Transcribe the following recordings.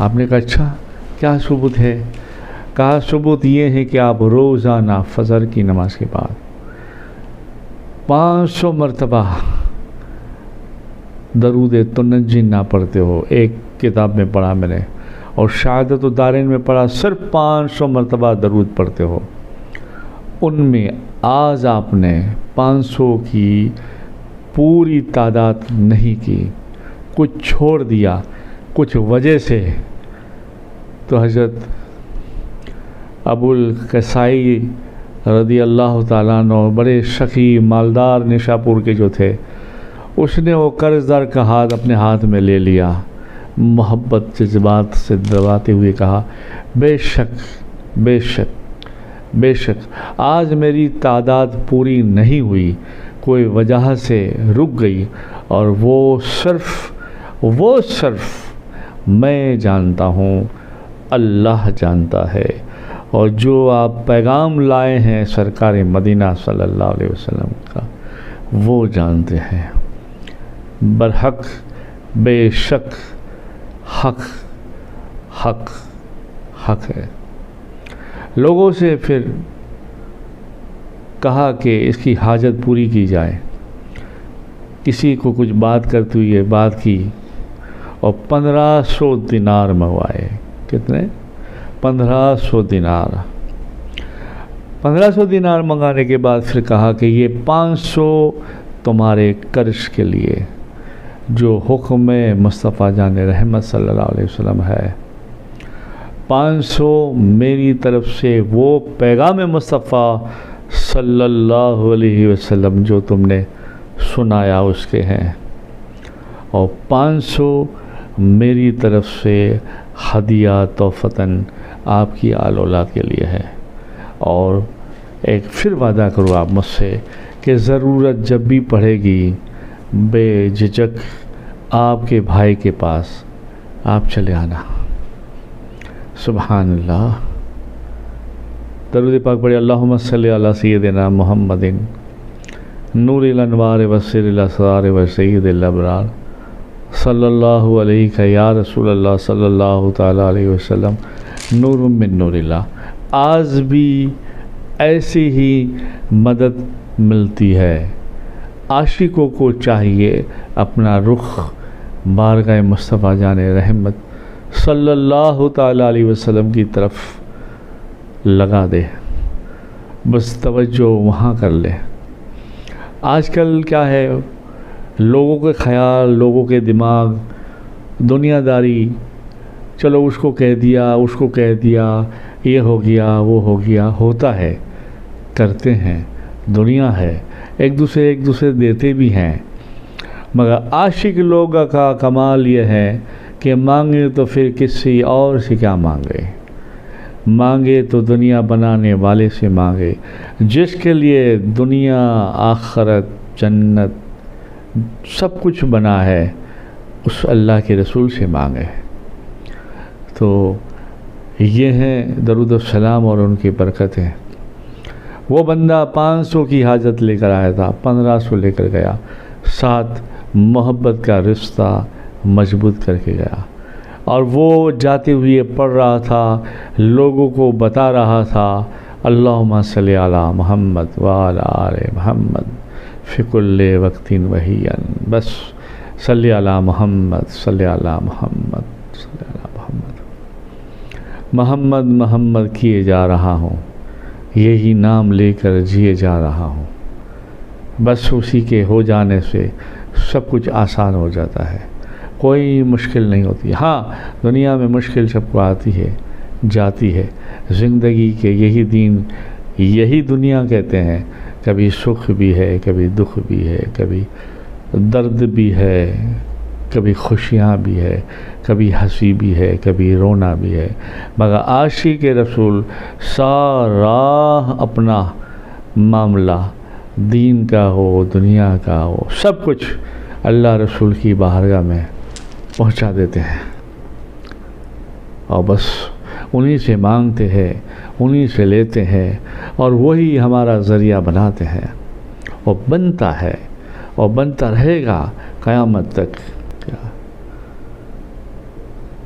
آپ نے کہا اچھا کیا ثبوت ہے؟ کہا ثبوت یہ ہے کہ آپ روزانہ فجر کی نماز کے بعد 500 مرتبہ درود تنجی نہ پڑھتے ہو. ایک کتاب میں پڑھا میں نے، اور شہادت الدارین میں پڑھا صرف 500 مرتبہ درود پڑھتے ہو. ان میں آج آپ نے 500 کی پوری تعداد نہیں کی، کچھ چھوڑ دیا کچھ وجہ سے. تو حضرت ابو القصائی رضی اللہ تعالیٰ عنہ بڑے شقی مالدار نشاپور کے جو تھے، اس نے وہ قرض دار کا ہاتھ اپنے ہاتھ میں لے لیا، محبت جذبات سے دباتے ہوئے کہا بے شک بے شک بے شک آج میری تعداد پوری نہیں ہوئی، کوئی وجہ سے رک گئی، اور وہ صرف میں جانتا ہوں، اللہ جانتا ہے. اور جو آپ پیغام لائے ہیں سرکار مدینہ صلی اللہ علیہ وسلم کا، وہ جانتے ہیں. برحق بے شک حق حق حق ہے. لوگوں سے پھر کہا کہ اس کی حاجت پوری کی جائے. کسی کو کچھ بات کرتے ہوئے بات کی اور 1500 دینار منگوائے. کتنے؟ 1500 دینار. 1500 دینار منگانے کے بعد پھر کہا کہ یہ 500 تمہارے قرض کے لیے جو حکم مصطفیٰ جان رحمت صلی اللہ علیہ وسلم ہے، 500 میری طرف سے وہ پیغام مصطفیٰ صلی اللہ علیہ وسلم جو تم نے سنایا اس کے ہیں، اور 500 میری طرف سے ہدیہ تحفتاً آپ کی آل اولاد کے لیے ہے. اور ایک پھر وعدہ کرو آپ مجھ سے کہ ضرورت جب بھی پڑے گی بے جھجک آپ کے بھائی کے پاس آپ چلے آنا. سبحان اللہ. درود پاک پڑھے. اللہم صلی علی سیدنا محمد نور الانوار وسر الاسرار وسید الابرار صلی اللہ علیہ یا رسول اللہ صلی اللہ تعالیٰ علیہ وسلم نور من نور اللہ. آج بھی ایسی ہی مدد ملتی ہے. عاشقوں کو چاہیے اپنا رخ بارگاہ مصطفیٰ جان رحمت صلی اللہ تعالیٰ علیہ وسلم کی طرف لگا دے، بس توجہ وہاں کر لے. آج کل کیا ہے، لوگوں کے خیال، لوگوں کے دماغ، دنیا داری، چلو اس کو کہہ دیا، یہ ہو گیا وہ ہو گیا. ہوتا ہے، کرتے ہیں، دنیا ہے، ایک دوسرے دیتے بھی ہیں. مگر عاشق لوگوں کا کمال یہ ہے کہ مانگے تو پھر کسی اور سے کیا مانگے تو دنیا بنانے والے سے مانگے، جس کے لیے دنیا آخرت جنت سب کچھ بنا ہے، اس اللہ کے رسول سے مانگے. تو یہ ہیں درود السلام اور ان کی برکتیں. وہ بندہ 500 کی حاجت لے کر آیا تھا، 1500 لے کر گیا، ساتھ محبت کا رشتہ مضبوط کر کے گیا. اور وہ جاتے ہوئے پڑھ رہا تھا، لوگوں کو بتا رہا تھا اللہم صلی علی محمد وعلی آل محمد فی کل وقت وحین. بس صلی علی محمد صلی علی محمد صلی علی محمد. محمد محمد کیے جا رہا ہوں، یہی نام لے کر جیے جا رہا ہوں. بس اسی کے ہو جانے سے سب کچھ آسان ہو جاتا ہے، کوئی مشکل نہیں ہوتی. ہاں دنیا میں مشکل سب کو آتی ہے جاتی ہے. زندگی کے یہی دین یہی دنیا کہتے ہیں. کبھی سکھ بھی ہے، کبھی دکھ بھی ہے، کبھی درد بھی ہے، کبھی خوشیاں بھی ہے، کبھی ہنسی بھی ہے، کبھی رونا بھی ہے. مگر عاشق رسول سارا اپنا معاملہ دین کا ہو دنیا کا ہو سب کچھ اللہ رسول کی بارگاہ میں پہنچا دیتے ہیں، اور بس انہی سے مانگتے ہیں، انہی سے لیتے ہیں، اور وہی ہمارا ذریعہ بناتے ہیں. اور بنتا ہے اور بنتا رہے گا قیامت تک.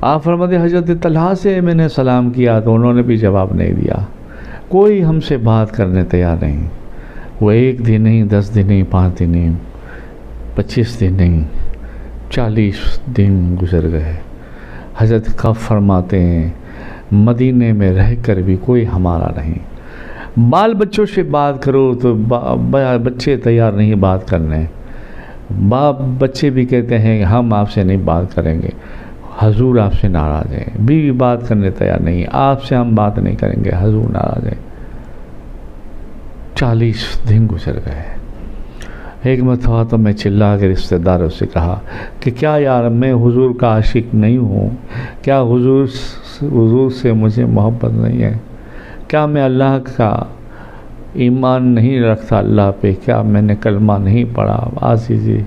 آپ فرماتے حضرت طلحہ سے میں نے سلام کیا تو انہوں نے بھی جواب نہیں دیا، کوئی ہم سے بات کرنے تیار نہیں۔ وہ 1 دن نہیں، 10 دن نہیں، 5 دن نہیں، 25 دن نہیں، 40 دن گزر گئے۔ حضرت کعب فرماتے ہیں مدینے میں رہ کر بھی کوئی ہمارا نہیں۔ بال بچوں سے بات کرو تو بچے تیار نہیں بات کرنے، باپ بچے بھی کہتے ہیں ہم آپ سے نہیں بات کریں گے، حضور آپ سے ناراض ہیں، بیوی بات کرنے تیار نہیں، آپ سے ہم بات نہیں کریں گے، حضور ناراض ہیں۔ 40 دن گزر گئے۔ ایک مرتبہ تو میں چلا کے رشتہ داروں سے کہا کہ کیا یار میں حضور کا عاشق نہیں ہوں؟ کیا حضور سے مجھے محبت نہیں ہے؟ کیا میں اللہ کا ایمان نہیں رکھتا اللہ پہ؟ کیا میں نے کلمہ نہیں پڑھا؟ عزیزی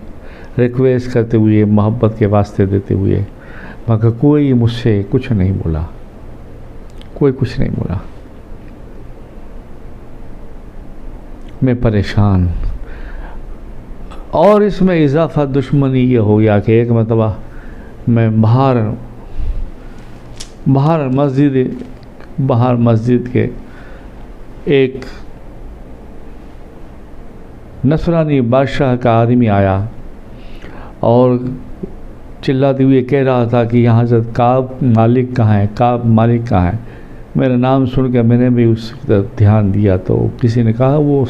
ریکویسٹ کرتے ہوئے، محبت کے واسطے دیتے ہوئے، مگر کوئی مجھ سے کچھ نہیں بولا، کوئی کچھ نہیں بولا۔ میں پریشان، اور اس میں اضافہ دشمنی یہ ہو گیا کہ ایک مرتبہ میں باہر مسجد کے ایک نصرانی بادشاہ کا آدمی آیا اور چلاتے ہوئے کہہ رہا تھا کہ یہاں حضرت کعب مالک کہاں ہے، کعب مالک کہاں ہے۔ میرا نام سن کے میں نے بھی اس طرف دھیان دیا تو کسی نے کہا وہ